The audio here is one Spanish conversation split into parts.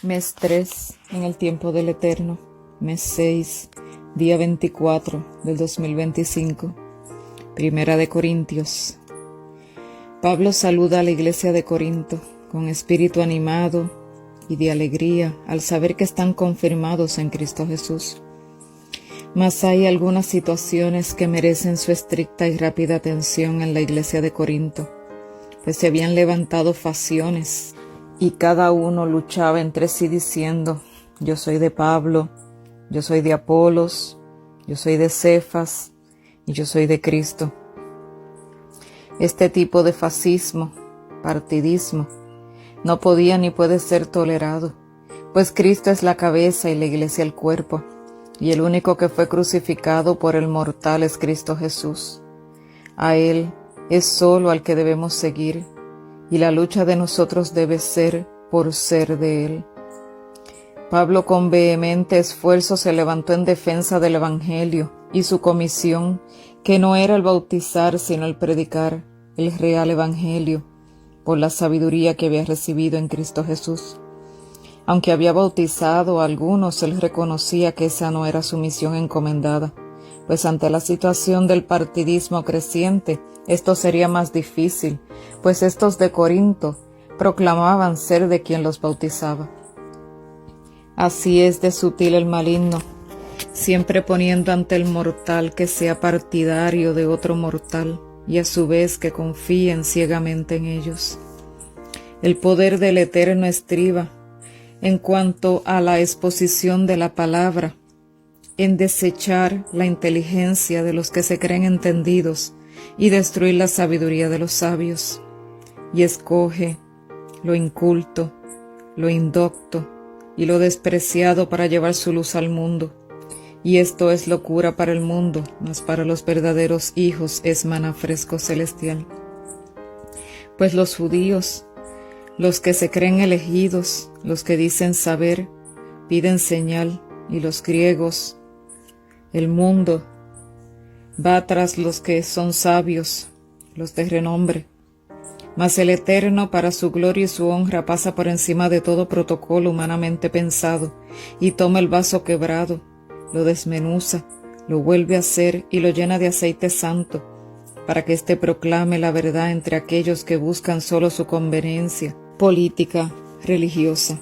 Mes 3 en el tiempo del Eterno, mes 6, día 24 del 2025, Primera de Corintios. Pablo saluda a la iglesia de Corinto con espíritu animado y de alegría al saber que están confirmados en Cristo Jesús. Mas hay algunas situaciones que merecen su estricta y rápida atención en la iglesia de Corinto, pues se habían levantado facciones y cada uno luchaba entre sí diciendo: yo soy de Pablo, yo soy de Apolos, yo soy de Cefas y yo soy de Cristo. Este tipo de fascismo, partidismo, no podía ni puede ser tolerado, pues Cristo es la cabeza y la iglesia el cuerpo, y el único que fue crucificado por el mortal es Cristo Jesús. A Él es solo al que debemos seguir, y la lucha de nosotros debe ser por ser de Él. Pablo con vehemente esfuerzo se levantó en defensa del Evangelio y su comisión, que no era el bautizar sino el predicar el real Evangelio por la sabiduría que había recibido en Cristo Jesús. Aunque había bautizado a algunos, él reconocía que esa no era su misión encomendada, pues ante la situación del partidismo creciente, esto sería más difícil, pues estos de Corinto proclamaban ser de quien los bautizaba. Así es de sutil el maligno, siempre poniendo ante el mortal que sea partidario de otro mortal, y a su vez que confíen ciegamente en ellos. El poder del Eterno estriba, en cuanto a la exposición de la palabra, en desechar la inteligencia de los que se creen entendidos y destruir la sabiduría de los sabios, y escoge lo inculto, lo indocto y lo despreciado para llevar su luz al mundo. Y esto es locura para el mundo, mas para los verdaderos hijos es maná fresco celestial. Pues los judíos, los que se creen elegidos, los que dicen saber, piden señal, y los griegos, el mundo, va tras los que son sabios, los de renombre. Mas el Eterno, para su gloria y su honra, pasa por encima de todo protocolo humanamente pensado, y toma el vaso quebrado, lo desmenuza, lo vuelve a hacer y lo llena de aceite santo, para que éste proclame la verdad entre aquellos que buscan solo su conveniencia política, religiosa.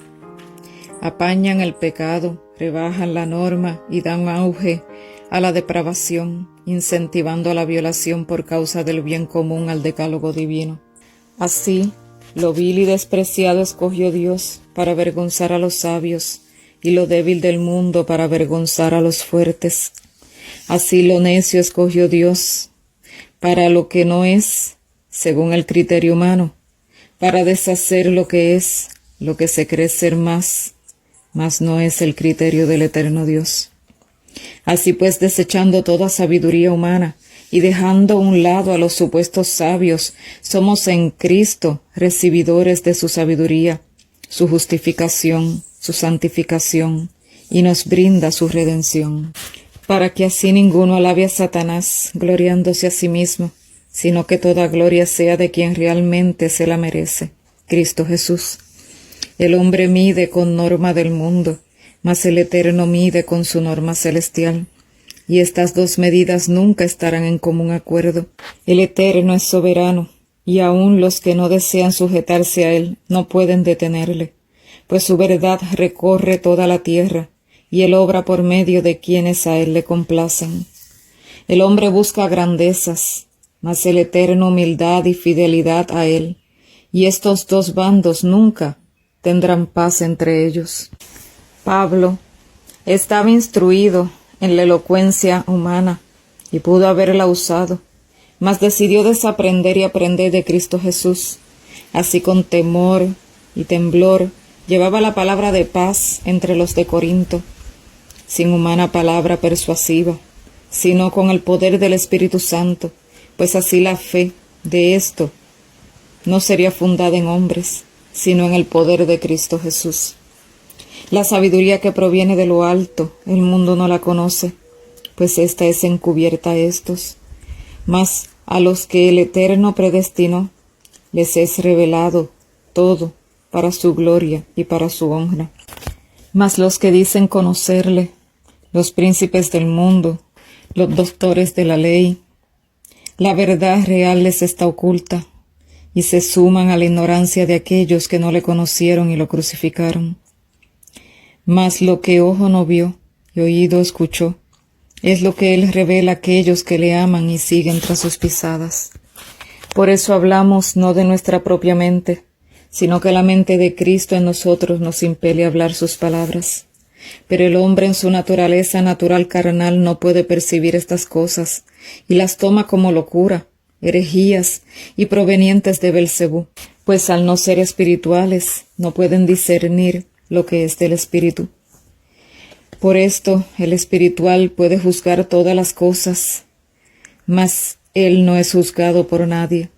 Apañan el pecado, rebajan la norma y dan auge a la depravación, incentivando a la violación por causa del bien común al decálogo divino. Así, lo vil y despreciado escogió Dios para avergonzar a los sabios, y lo débil del mundo para avergonzar a los fuertes. Así lo necio escogió Dios para lo que no es, según el criterio humano, para deshacer lo que es, lo que se cree ser más, mas no es el criterio del eterno Dios. Así pues, desechando toda sabiduría humana y dejando a un lado a los supuestos sabios, somos en Cristo recibidores de su sabiduría, su justificación, su santificación, y nos brinda su redención, para que así ninguno alabe a Satanás, gloriándose a sí mismo, sino que toda gloria sea de quien realmente se la merece, Cristo Jesús. El hombre mide con norma del mundo, mas el Eterno mide con su norma celestial, y estas dos medidas nunca estarán en común acuerdo. El Eterno es soberano, y aun los que no desean sujetarse a Él no pueden detenerle, pues su verdad recorre toda la tierra, y Él obra por medio de quienes a Él le complacen. El hombre busca grandezas, mas el Eterno humildad y fidelidad a Él, y estos dos bandos nunca tendrán paz entre ellos. Pablo estaba instruido en la elocuencia humana, y pudo haberla usado, mas decidió desaprender y aprender de Cristo Jesús. Así con temor y temblor llevaba la palabra de paz entre los de Corinto, sin humana palabra persuasiva, sino con el poder del Espíritu Santo, pues así la fe de esto no sería fundada en hombres, sino en el poder de Cristo Jesús. La sabiduría que proviene de lo alto, el mundo no la conoce, pues esta es encubierta a estos. Mas a los que el Eterno predestinó, les es revelado todo para su gloria y para su honra. Mas los que dicen conocerle, los príncipes del mundo, los doctores de la ley, la verdad real les está oculta, y se suman a la ignorancia de aquellos que no le conocieron y lo crucificaron. Mas lo que ojo no vio y oído escuchó, es lo que él revela a aquellos que le aman y siguen tras sus pisadas. Por eso hablamos no de nuestra propia mente, sino que la mente de Cristo en nosotros nos impele a hablar sus palabras. Pero el hombre en su naturaleza natural carnal no puede percibir estas cosas, y las toma como locura, herejías y provenientes de Belcebú, pues al no ser espirituales no pueden discernir lo que es del espíritu. Por esto el espiritual puede juzgar todas las cosas, mas él no es juzgado por nadie.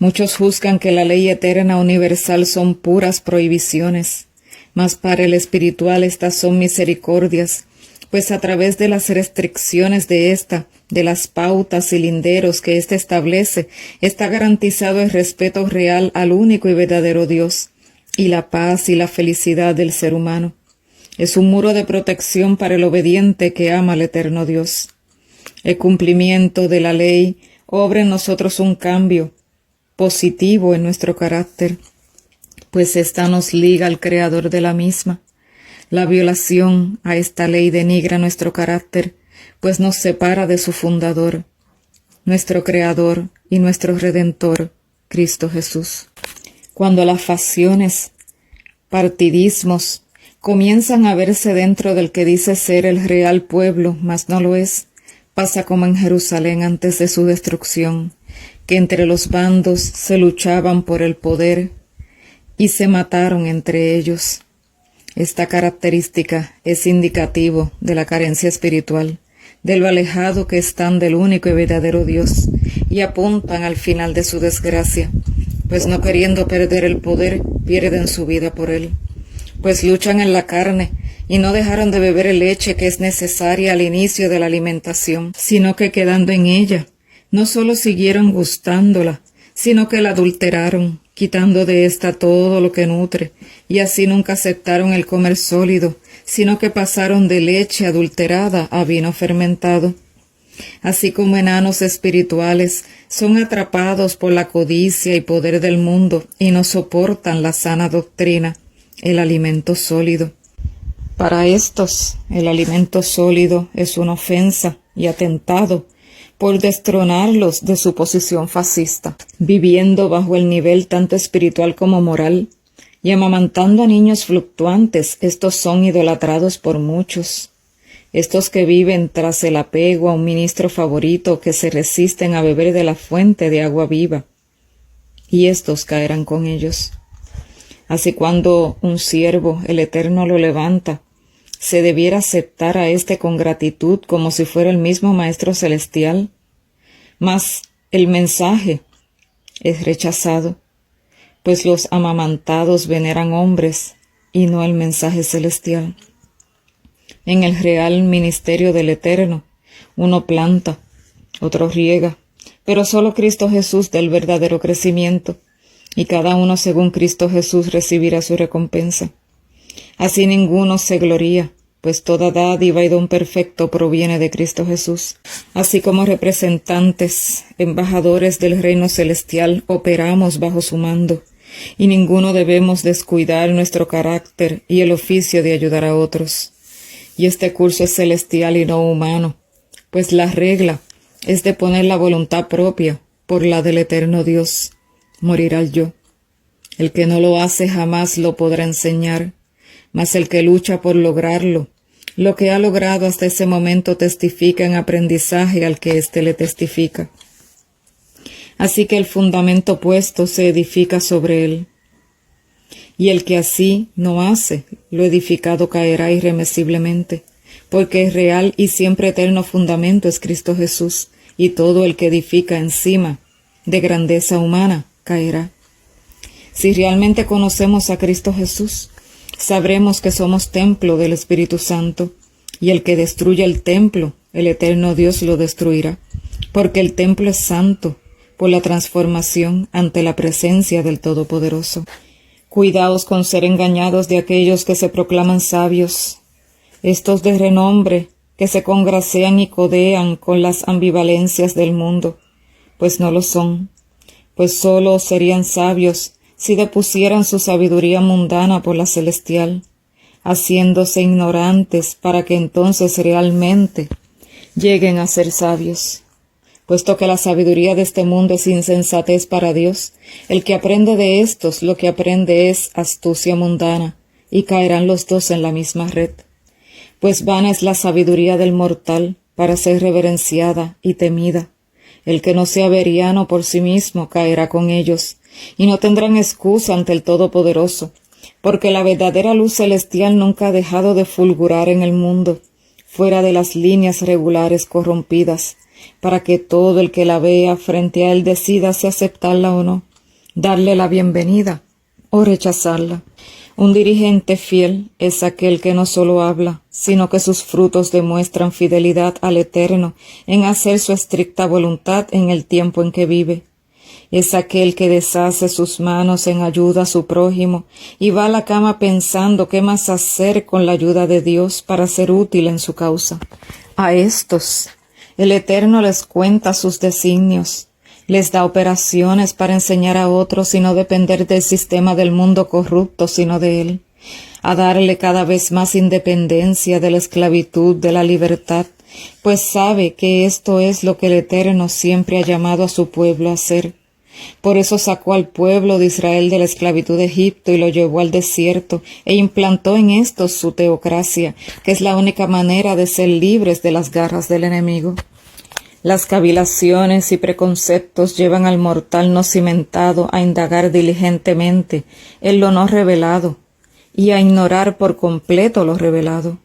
Muchos juzgan que la ley eterna universal son puras prohibiciones, mas para el espiritual estas son misericordias, pues a través de las restricciones de esta, de las pautas y linderos que éste establece, está garantizado el respeto real al único y verdadero Dios, y la paz y la felicidad del ser humano. Es un muro de protección para el obediente que ama al eterno Dios. El cumplimiento de la ley obra en nosotros un cambio positivo en nuestro carácter, pues ésta nos liga al Creador de la misma. La violación a esta ley denigra nuestro carácter, pues nos separa de su fundador, nuestro Creador y nuestro Redentor, Cristo Jesús. Cuando las facciones, partidismos, comienzan a verse dentro del que dice ser el real pueblo, mas no lo es, pasa como en Jerusalén antes de su destrucción, que entre los bandos se luchaban por el poder y se mataron entre ellos. Esta característica es indicativo de la carencia espiritual, de lo alejado que están del único y verdadero Dios, y apuntan al final de su desgracia, pues no queriendo perder el poder, pierden su vida por él, pues luchan en la carne, y no dejaron de beber leche que es necesaria al inicio de la alimentación, sino que quedando en ella, no solo siguieron gustándola, sino que la adulteraron, quitando de ésta todo lo que nutre, y así nunca aceptaron el comer sólido, sino que pasaron de leche adulterada a vino fermentado. Así como enanos espirituales son atrapados por la codicia y poder del mundo y no soportan la sana doctrina, el alimento sólido. Para estos, el alimento sólido es una ofensa y atentado por destronarlos de su posición fascista, viviendo bajo el nivel tanto espiritual como moral, y amamantando a niños fluctuantes. Estos son idolatrados por muchos. Estos que viven tras el apego a un ministro favorito, que se resisten a beber de la fuente de agua viva, y estos caerán con ellos. Así cuando un siervo, el Eterno lo levanta, se debiera aceptar a éste con gratitud como si fuera el mismo Maestro Celestial, mas el mensaje es rechazado, pues los amamantados veneran hombres y no el mensaje celestial. En el real ministerio del Eterno, uno planta, otro riega, pero solo Cristo Jesús da el verdadero crecimiento, y cada uno según Cristo Jesús recibirá su recompensa. Así ninguno se gloría, pues toda dádiva y don perfecto proviene de Cristo Jesús. Así como representantes, embajadores del reino celestial, operamos bajo su mando, y ninguno debemos descuidar nuestro carácter y el oficio de ayudar a otros. Y este curso es celestial y no humano, pues la regla es de poner la voluntad propia por la del eterno Dios, morir al yo. El que no lo hace jamás lo podrá enseñar, mas el que lucha por lograrlo, lo que ha logrado hasta ese momento testifica en aprendizaje al que éste le testifica. Así que el fundamento puesto se edifica sobre él. Y el que así no hace, lo edificado caerá irremisiblemente, porque el real y siempre eterno fundamento es Cristo Jesús, y todo el que edifica encima de grandeza humana caerá. Si realmente conocemos a Cristo Jesús, sabremos que somos templo del Espíritu Santo, y el que destruya el templo, el eterno Dios lo destruirá, porque el templo es santo por la transformación ante la presencia del Todopoderoso. Cuidaos con ser engañados de aquellos que se proclaman sabios, estos de renombre que se congracian y codean con las ambivalencias del mundo, pues no lo son, pues sólo serían sabios si depusieran su sabiduría mundana por la celestial, haciéndose ignorantes para que entonces realmente lleguen a ser sabios. Puesto que la sabiduría de este mundo es insensatez para Dios, el que aprende de estos lo que aprende es astucia mundana, y caerán los dos en la misma red. Pues vana es la sabiduría del mortal para ser reverenciada y temida. El que no sea veriano por sí mismo caerá con ellos, y no tendrán excusa ante el Todopoderoso, porque la verdadera luz celestial nunca ha dejado de fulgurar en el mundo, fuera de las líneas regulares corrompidas, para que todo el que la vea frente a él decida si aceptarla o no, darle la bienvenida o rechazarla. Un dirigente fiel es aquel que no solo habla, sino que sus frutos demuestran fidelidad al Eterno en hacer su estricta voluntad en el tiempo en que vive. Es aquel que deshace sus manos en ayuda a su prójimo y va a la cama pensando qué más hacer con la ayuda de Dios para ser útil en su causa. A estos el Eterno les cuenta sus designios, les da operaciones para enseñar a otros y no depender del sistema del mundo corrupto, sino de él, a darle cada vez más independencia de la esclavitud, de la libertad, pues sabe que esto es lo que el Eterno siempre ha llamado a su pueblo a hacer. Por eso sacó al pueblo de Israel de la esclavitud de Egipto y lo llevó al desierto e implantó en estos su teocracia, que es la única manera de ser libres de las garras del enemigo. Las cavilaciones y preconceptos llevan al mortal no cimentado a indagar diligentemente en lo no revelado y a ignorar por completo lo revelado.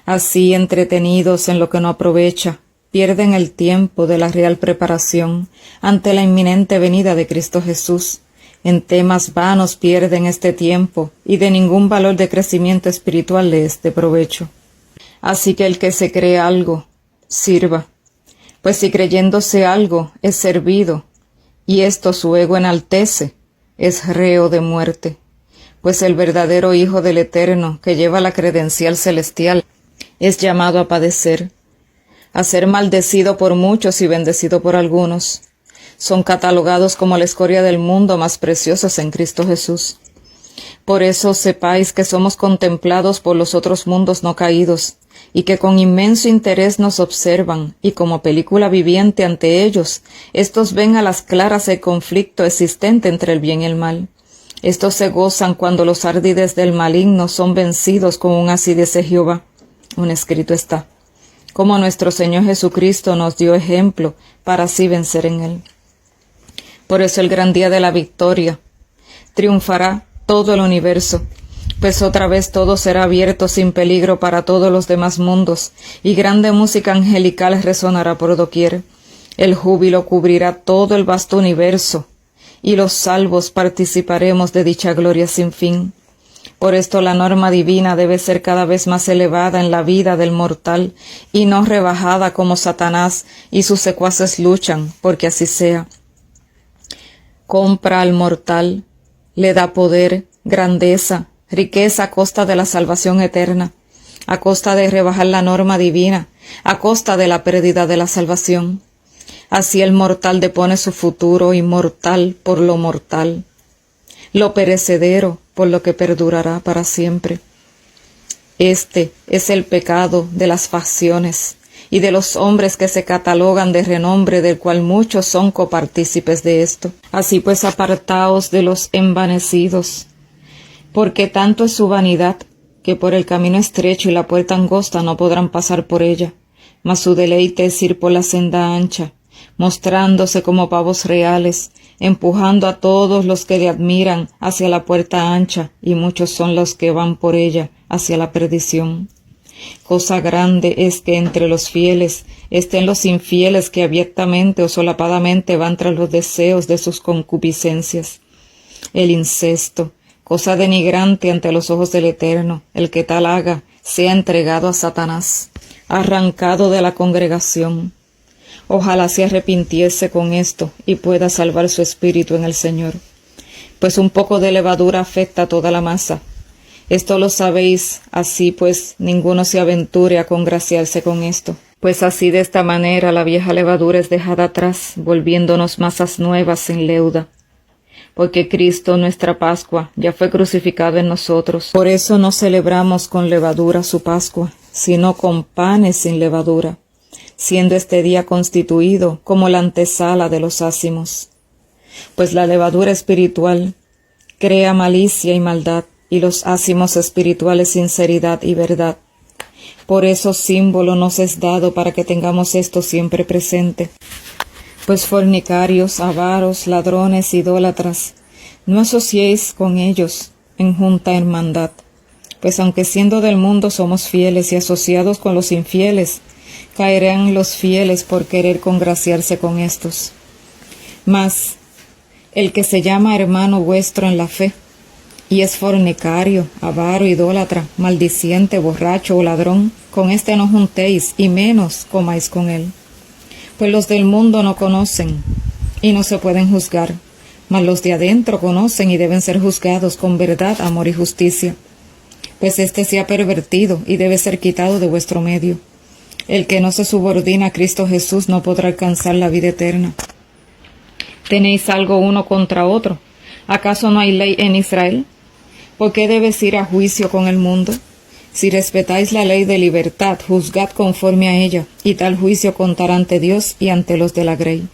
Así, entretenidos en lo que no aprovecha, pierden el tiempo de la real preparación ante la inminente venida de Cristo Jesús. En temas vanos pierden este tiempo y de ningún valor de crecimiento espiritual le es de provecho. Así que el que se cree algo, sirva. Pues si creyéndose algo es servido, y esto su ego enaltece, es reo de muerte. Pues el verdadero Hijo del Eterno, que lleva la credencial celestial, es llamado a padecer, a ser maldecido por muchos y bendecido por algunos. Son catalogados como la escoria del mundo, más preciosos en Cristo Jesús. Por eso sepáis que somos contemplados por los otros mundos no caídos, y que con inmenso interés nos observan, y como película viviente ante ellos, estos ven a las claras el conflicto existente entre el bien y el mal. Estos se gozan cuando los ardides del maligno son vencidos con un así dice Jehová. Un escrito está. Como nuestro Señor Jesucristo nos dio ejemplo para así vencer en él. Por eso el gran día de la victoria triunfará todo el universo, pues otra vez todo será abierto sin peligro para todos los demás mundos, y grande música angelical resonará por doquier. El júbilo cubrirá todo el vasto universo, y los salvos participaremos de dicha gloria sin fin. Por esto la norma divina debe ser cada vez más elevada en la vida del mortal, y no rebajada como Satanás y sus secuaces luchan, porque así sea. Compra al mortal, le da poder, grandeza, riqueza a costa de la salvación eterna, a costa de rebajar la norma divina, a costa de la pérdida de la salvación. Así el mortal depone su futuro inmortal por lo mortal, lo perecedero por lo que perdurará para siempre. Este es el pecado de las facciones y de los hombres que se catalogan de renombre, del cual muchos son copartícipes de esto. Así pues, apartaos de los envanecidos, porque tanto es su vanidad, que por el camino estrecho y la puerta angosta no podrán pasar por ella, mas su deleite es ir por la senda ancha, mostrándose como pavos reales, empujando a todos los que le admiran hacia la puerta ancha, y muchos son los que van por ella hacia la perdición. Cosa grande es que entre los fieles estén los infieles que abiertamente o solapadamente van tras los deseos de sus concupiscencias. El incesto, cosa denigrante ante los ojos del Eterno, el que tal haga, sea entregado a Satanás, arrancado de la congregación. Ojalá se arrepintiese con esto y pueda salvar su espíritu en el Señor. pues un poco de levadura afecta a toda la masa. Esto lo sabéis, así pues ninguno se aventure a congraciarse con esto. Pues así de esta manera la vieja levadura es dejada atrás, volviéndonos masas nuevas sin leuda. Porque Cristo, nuestra Pascua, ya fue crucificado en nosotros. Por eso no celebramos con levadura su Pascua, sino con panes sin levadura, siendo este día constituido como la antesala de los ázimos. Pues la levadura espiritual crea malicia y maldad, y los ázimos espirituales sinceridad y verdad. Por eso símbolo nos es dado para que tengamos esto siempre presente. Pues fornicarios, avaros, ladrones, idólatras, no asociéis con ellos en junta hermandad, pues aunque siendo del mundo somos fieles y asociados con los infieles, caerán los fieles por querer congraciarse con estos. Mas el que se llama hermano vuestro en la fe, y es fornicario, avaro, idólatra, maldiciente, borracho o ladrón, con éste no juntéis, y menos comáis con él. Pues los del mundo no conocen, y no se pueden juzgar, mas los de adentro conocen y deben ser juzgados con verdad, amor y justicia. Pues éste se ha pervertido, y debe ser quitado de vuestro medio. El que no se subordina a Cristo Jesús no podrá alcanzar la vida eterna. ¿Tenéis algo uno contra otro? ¿Acaso no hay ley en Israel? ¿Por qué debes ir a juicio con el mundo? Si respetáis la ley de libertad, juzgad conforme a ella, y tal juicio contará ante Dios y ante los de la grey.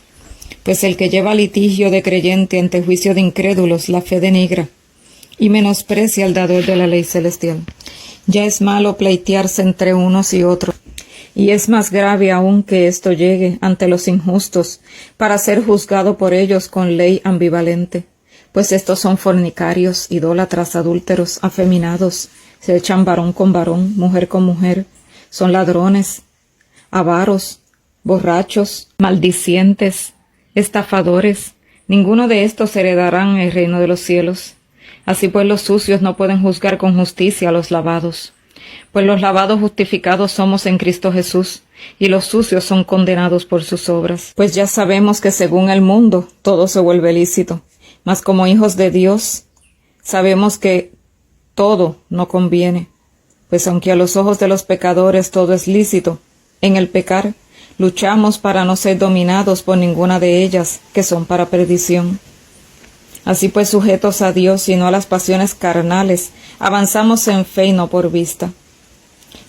Pues el que lleva litigio de creyente ante juicio de incrédulos, la fe denigra, y menosprecia al dador de la ley celestial. Ya es malo pleitearse entre unos y otros, y es más grave aún que esto llegue ante los injustos, para ser juzgado por ellos con ley ambivalente. Pues estos son fornicarios, idólatras, adúlteros, afeminados, se echan varón con varón, mujer con mujer, son ladrones, avaros, borrachos, maldicientes, estafadores. Ninguno de estos heredarán el reino de los cielos. Así pues los sucios no pueden juzgar con justicia a los lavados. Pues los lavados justificados somos en Cristo Jesús, y los sucios son condenados por sus obras. Pues ya sabemos que según el mundo todo se vuelve lícito, mas como hijos de Dios sabemos que todo no conviene, pues aunque a los ojos de los pecadores todo es lícito, en el pecar luchamos para no ser dominados por ninguna de ellas, que son para perdición. Así pues, sujetos a Dios y no a las pasiones carnales, avanzamos en fe y no por vista.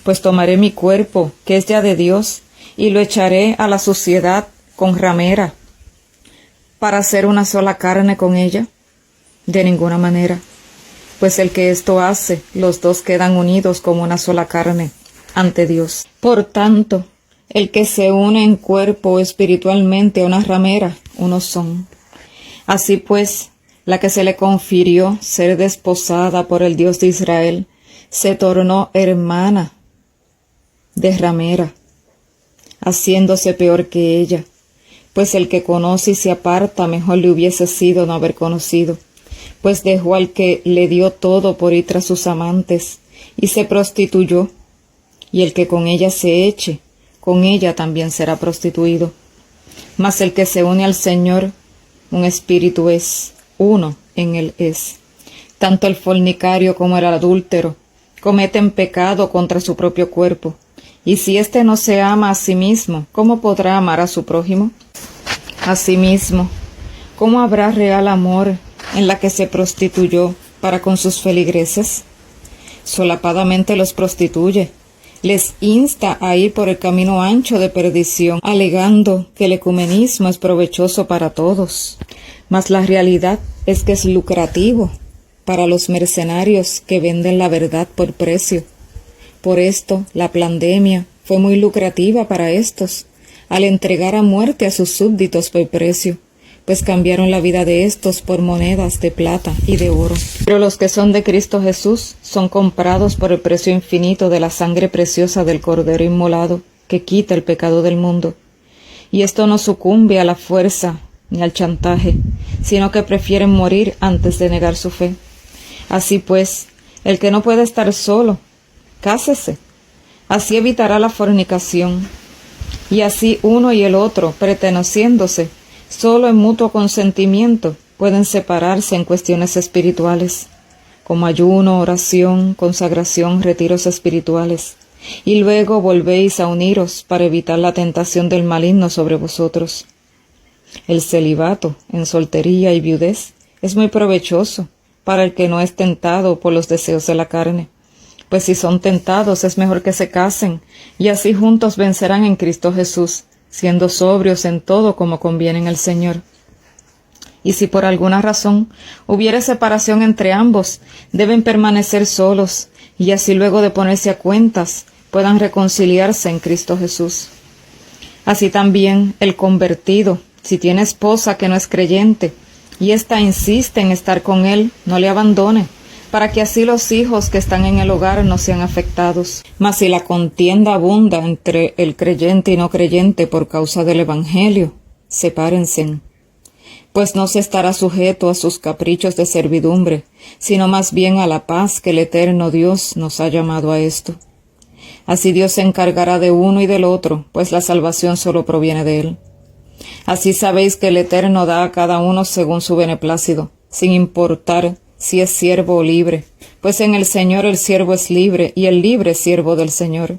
Pues tomaré mi cuerpo, que es ya de Dios, y lo echaré a la suciedad con ramera, para hacer una sola carne con ella. De ninguna manera, pues el que esto hace, los dos quedan unidos como una sola carne ante Dios. Por tanto, el que se une en cuerpo espiritualmente a una ramera, unos son. Así pues, la que se le confirió ser desposada por el Dios de Israel, se tornó hermana de ramera, haciéndose peor que ella, pues el que conoce y se aparta mejor le hubiese sido no haber conocido, pues dejó al que le dio todo por ir tras sus amantes, y se prostituyó, y el que con ella se eche, con ella también será prostituido. Mas el que se une al Señor, un espíritu es, uno en él es. Tanto el fornicario como el adúltero cometen pecado contra su propio cuerpo, y si éste no se ama a sí mismo, ¿cómo podrá amar a su prójimo? Asimismo, ¿cómo habrá real amor en la que se prostituyó para con sus feligreses? Solapadamente los prostituye, les insta a ir por el camino ancho de perdición, alegando que el ecumenismo es provechoso para todos. Mas la realidad es que es lucrativo para los mercenarios que venden la verdad por precio. Por esto, la pandemia fue muy lucrativa para estos, al entregar a muerte a sus súbditos por precio, pues cambiaron la vida de estos por monedas de plata y de oro. Pero los que son de Cristo Jesús son comprados por el precio infinito de la sangre preciosa del Cordero inmolado, que quita el pecado del mundo. Y esto no sucumbe a la fuerza ni al chantaje, sino que prefieren morir antes de negar su fe. Así pues, el que no puede estar solo, cásese. Así evitará la fornicación. Y así uno y el otro, perteneciéndose, solo en mutuo consentimiento, pueden separarse en cuestiones espirituales, como ayuno, oración, consagración, retiros espirituales, y luego volvéis a uniros para evitar la tentación del maligno sobre vosotros. El celibato, en soltería y viudez, es muy provechoso para el que no es tentado por los deseos de la carne, pues si son tentados es mejor que se casen, y así juntos vencerán en Cristo Jesús, siendo sobrios en todo como conviene en el Señor. Y si por alguna razón hubiere separación entre ambos, deben permanecer solos, y así luego de ponerse a cuentas, puedan reconciliarse en Cristo Jesús. Así también el convertido, si tiene esposa que no es creyente, y ésta insiste en estar con él, no le abandone, para que así los hijos que están en el hogar no sean afectados. Mas si la contienda abunda entre el creyente y no creyente por causa del Evangelio, sepárense, pues no se estará sujeto a sus caprichos de servidumbre, sino más bien a la paz que el eterno Dios nos ha llamado a esto. Así Dios se encargará de uno y del otro, pues la salvación solo proviene de Él. Así sabéis que el Eterno da a cada uno según su beneplácito, sin importar si es siervo o libre, pues en el Señor el siervo es libre y el libre es siervo del Señor.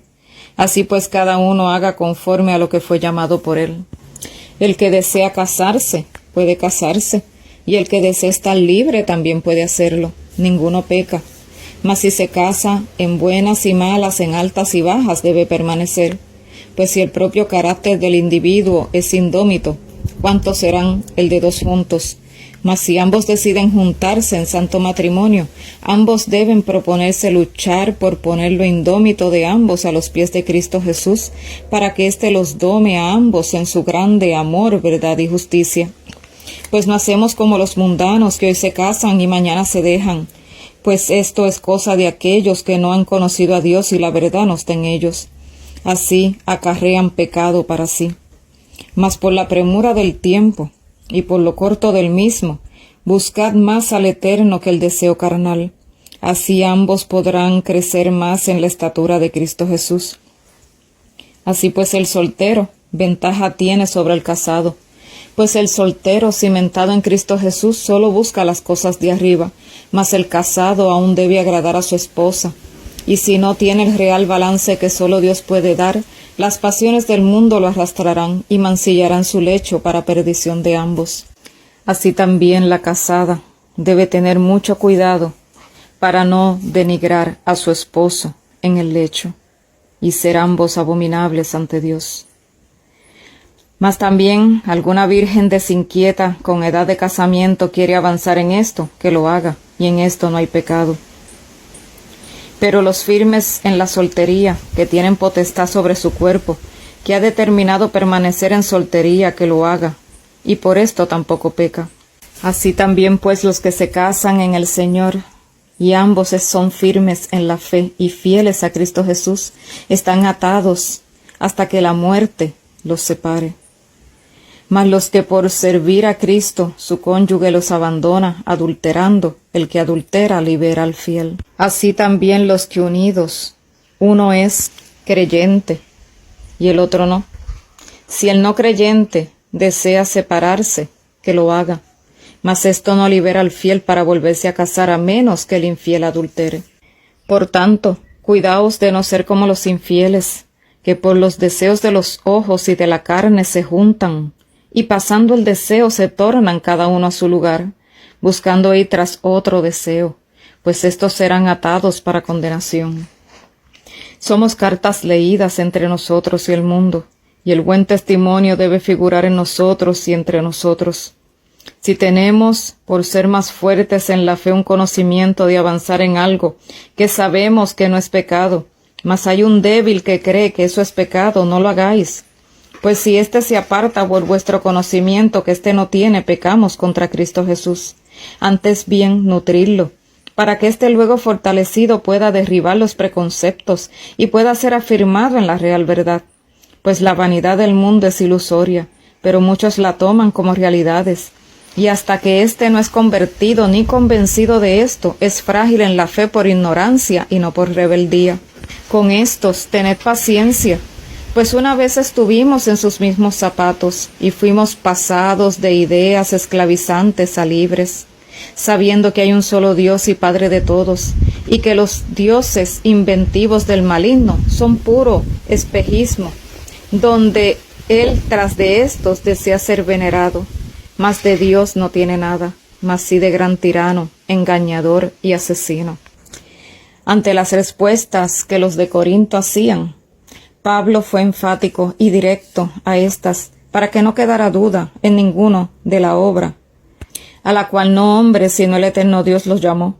Así pues cada uno haga conforme a lo que fue llamado por Él. El que desea casarse, puede casarse, y el que desea estar libre también puede hacerlo. Ninguno peca. Mas si se casa, en buenas y malas, en altas y bajas, debe permanecer. Pues si el propio carácter del individuo es indómito, ¿cuántos serán el de dos juntos? Mas si ambos deciden juntarse en santo matrimonio, ambos deben proponerse luchar por poner lo indómito de ambos a los pies de Cristo Jesús, para que éste los dome a ambos en su grande amor, verdad y justicia. Pues no hacemos como los mundanos que hoy se casan y mañana se dejan, pues esto es cosa de aquellos que no han conocido a Dios y la verdad no está en ellos. Así acarrean pecado para sí. Mas por la premura del tiempo y por lo corto del mismo, buscad más al Eterno que el deseo carnal. Así ambos podrán crecer más en la estatura de Cristo Jesús. Así pues el soltero ventaja tiene sobre el casado, pues el soltero cimentado en Cristo Jesús solo busca las cosas de arriba, mas el casado aún debe agradar a su esposa. Y si no tiene el real balance que solo Dios puede dar, las pasiones del mundo lo arrastrarán y mancillarán su lecho para perdición de ambos. Así también la casada debe tener mucho cuidado para no denigrar a su esposo en el lecho y ser ambos abominables ante Dios. Mas también alguna virgen desinquieta con edad de casamiento quiere avanzar en esto, que lo haga, y en esto no hay pecado. Pero los firmes en la soltería, que tienen potestad sobre su cuerpo, que ha determinado permanecer en soltería, que lo haga, y por esto tampoco peca. Así también pues los que se casan en el Señor, y ambos son firmes en la fe y fieles a Cristo Jesús, están atados hasta que la muerte los separe. Mas los que por servir a Cristo su cónyuge los abandona, adulterando, el que adultera libera al fiel. Así también los que unidos, uno es creyente y el otro no. Si el no creyente desea separarse, que lo haga, mas esto no libera al fiel para volverse a casar a menos que el infiel adultere. Por tanto, cuidaos de no ser como los infieles, que por los deseos de los ojos y de la carne se juntan, y pasando el deseo se tornan cada uno a su lugar, buscando ir tras otro deseo, pues estos serán atados para condenación. Somos cartas leídas entre nosotros y el mundo, y el buen testimonio debe figurar en nosotros y entre nosotros. Si tenemos, por ser más fuertes en la fe, un conocimiento de avanzar en algo que sabemos que no es pecado, mas hay un débil que cree que eso es pecado, no lo hagáis. Pues si éste se aparta por vuestro conocimiento que éste no tiene, pecamos contra Cristo Jesús. Antes bien, nutridlo, para que éste luego fortalecido pueda derribar los preconceptos y pueda ser afirmado en la real verdad. Pues la vanidad del mundo es ilusoria, pero muchos la toman como realidades. Y hasta que éste no es convertido ni convencido de esto, es frágil en la fe por ignorancia y no por rebeldía. Con estos tened paciencia, Pues una vez estuvimos en sus mismos zapatos y fuimos pasados de ideas esclavizantes a libres, sabiendo que hay un solo Dios y Padre de todos, y que los dioses inventivos del maligno son puro espejismo, donde él tras de estos desea ser venerado, mas de Dios no tiene nada, mas sí de gran tirano, engañador y asesino. Ante las respuestas que los de Corinto hacían, Pablo fue enfático y directo a estas, para que no quedara duda en ninguno de la obra, a la cual no hombre sino el eterno Dios los llamó,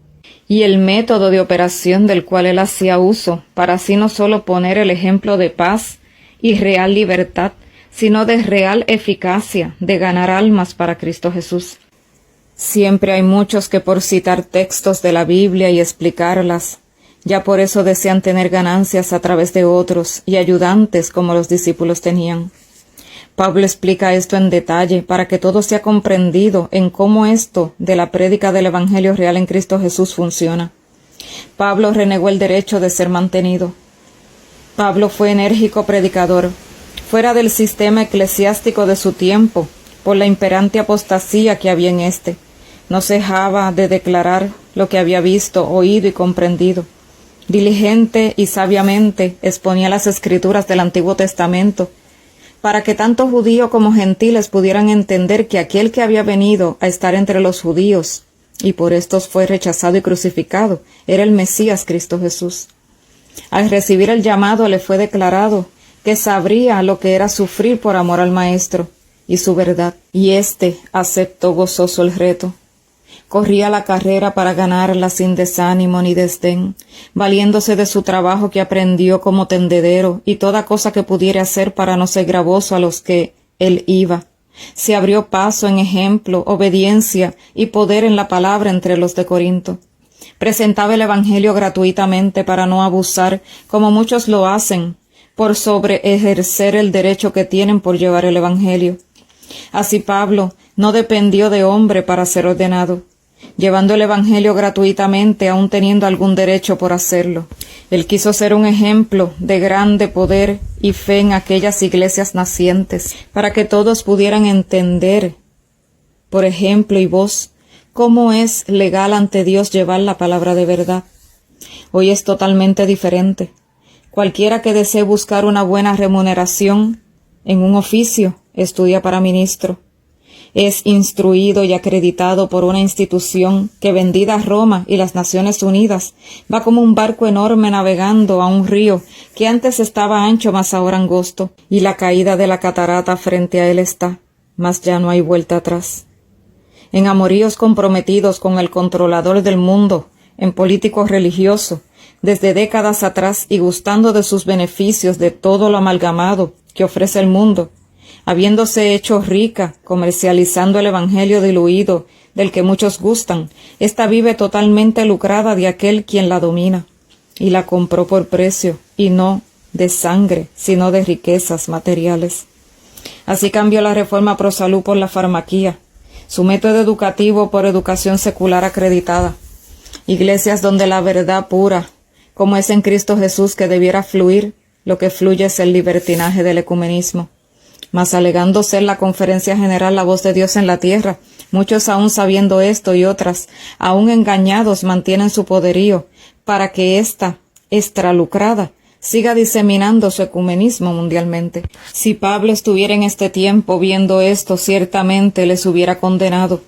y el método de operación del cual él hacía uso, para así no solo poner el ejemplo de paz y real libertad, sino de real eficacia de ganar almas para Cristo Jesús. Siempre hay muchos que por citar textos de la Biblia y explicarlas, ya por eso desean tener ganancias a través de otros y ayudantes como los discípulos tenían. Pablo explica esto en detalle para que todo sea comprendido en cómo esto de la prédica del Evangelio real en Cristo Jesús funciona. Pablo renegó el derecho de ser mantenido. Pablo fue enérgico predicador, fuera del sistema eclesiástico de su tiempo, por la imperante apostasía que había en éste. No cejaba de declarar lo que había visto, oído y comprendido. Diligente y sabiamente exponía las escrituras del Antiguo Testamento, para que tanto judíos como gentiles pudieran entender que aquel que había venido a estar entre los judíos, y por estos fue rechazado y crucificado, era el Mesías Cristo Jesús. Al recibir el llamado le fue declarado que sabría lo que era sufrir por amor al Maestro y su verdad, y éste aceptó gozoso el reto. Corría la carrera para ganarla sin desánimo ni desdén, valiéndose de su trabajo que aprendió como tendedero y toda cosa que pudiera hacer para no ser gravoso a los que él iba. Se abrió paso en ejemplo, obediencia y poder en la palabra entre los de Corinto. Presentaba el Evangelio gratuitamente para no abusar, como muchos lo hacen, por sobre ejercer el derecho que tienen por llevar el Evangelio. Así Pablo no dependió de hombre para ser ordenado, llevando el Evangelio gratuitamente, aun teniendo algún derecho por hacerlo. Él quiso ser un ejemplo de grande poder y fe en aquellas iglesias nacientes, para que todos pudieran entender, por ejemplo y voz, cómo es legal ante Dios llevar la palabra de verdad. Hoy es totalmente diferente. Cualquiera que desee buscar una buena remuneración en un oficio, estudia para ministro. Es instruido y acreditado por una institución que, vendida a Roma y las Naciones Unidas, va como un barco enorme navegando a un río que antes estaba ancho mas ahora angosto, y la caída de la catarata frente a él está, mas ya no hay vuelta atrás. En amoríos comprometidos con el controlador del mundo, en político religioso, desde décadas atrás y gustando de sus beneficios de todo lo amalgamado que ofrece el mundo, habiéndose hecho rica, comercializando el Evangelio diluido, del que muchos gustan, ésta vive totalmente lucrada de aquel quien la domina, y la compró por precio, y no de sangre, sino de riquezas materiales. Así cambió la reforma pro salud por la farmaquía, su método educativo por educación secular acreditada, iglesias donde la verdad pura, como es en Cristo Jesús que debiera fluir, lo que fluye es el libertinaje del ecumenismo. Mas alegando ser la conferencia general la voz de Dios en la tierra, muchos aún sabiendo esto y otras, aún engañados, mantienen su poderío, para que esta, extralucrada, siga diseminando su ecumenismo mundialmente. Si Pablo estuviera en este tiempo viendo esto, ciertamente les hubiera condenado,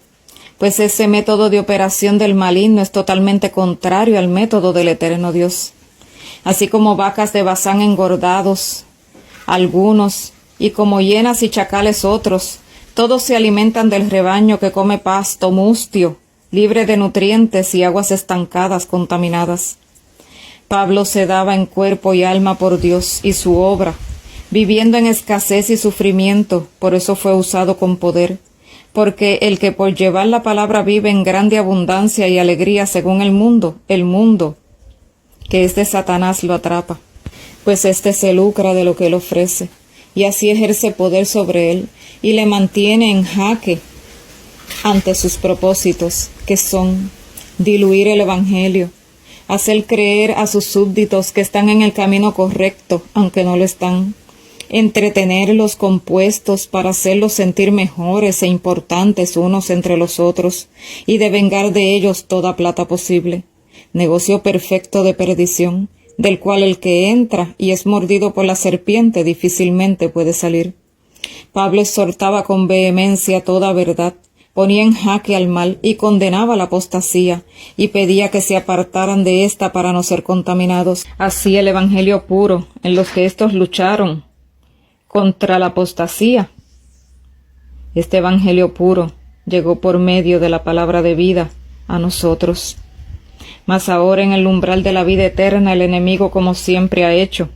pues ese método de operación del maligno es totalmente contrario al método del eterno Dios. Así como vacas de Basán engordados, algunos, y como hienas y chacales otros, todos se alimentan del rebaño que come pasto mustio, libre de nutrientes y aguas estancadas contaminadas. Pablo se daba en cuerpo y alma por Dios y su obra, viviendo en escasez y sufrimiento, por eso fue usado con poder, porque el que por llevar la palabra vive en grande abundancia y alegría según el mundo, que es de Satanás, lo atrapa, pues éste se lucra de lo que él ofrece, y así ejerce poder sobre él, y le mantiene en jaque ante sus propósitos, que son diluir el Evangelio, hacer creer a sus súbditos que están en el camino correcto, aunque no lo están, entretenerlos con puestos para hacerlos sentir mejores e importantes unos entre los otros, y de vengar de ellos toda plata posible. Negocio perfecto de perdición, del cual el que entra y es mordido por la serpiente difícilmente puede salir. Pablo exhortaba con vehemencia toda verdad, ponía en jaque al mal y condenaba la apostasía, y pedía que se apartaran de ésta para no ser contaminados. Así el evangelio puro, en los que éstos lucharon contra la apostasía. Este evangelio puro llegó por medio de la palabra de vida a nosotros. Mas ahora en el umbral de la vida eterna el enemigo, como siempre ha hecho,